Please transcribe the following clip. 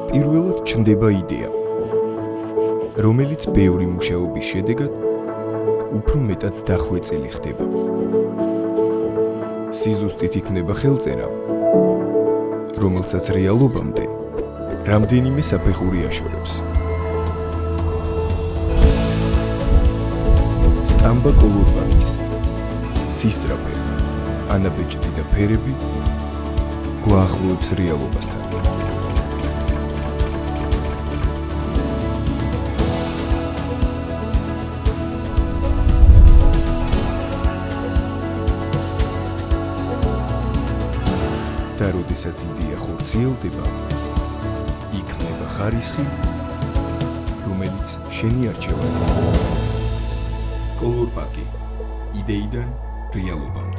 პირველად ჩნდება იდეა, რომელიც ბევრი მუშაობის შედეგად უფრო მეტად დახვეწილი ხდება. სიზუსტით იქმნება ხელწერა, რომელსაც რეალობამდე რამდენიმე საფეხური აშორებს. სტამბა კოლურბაკის სისწრაფე, ანაბეჭდი და ფერები გვაახლოებს რეალობასთან. და როდესაც იდეა ხორციელდება, იქმნება ხარისხი, რომელიც შენი არჩევანია. კოლურბაკი იდეიდან რეალობამდე.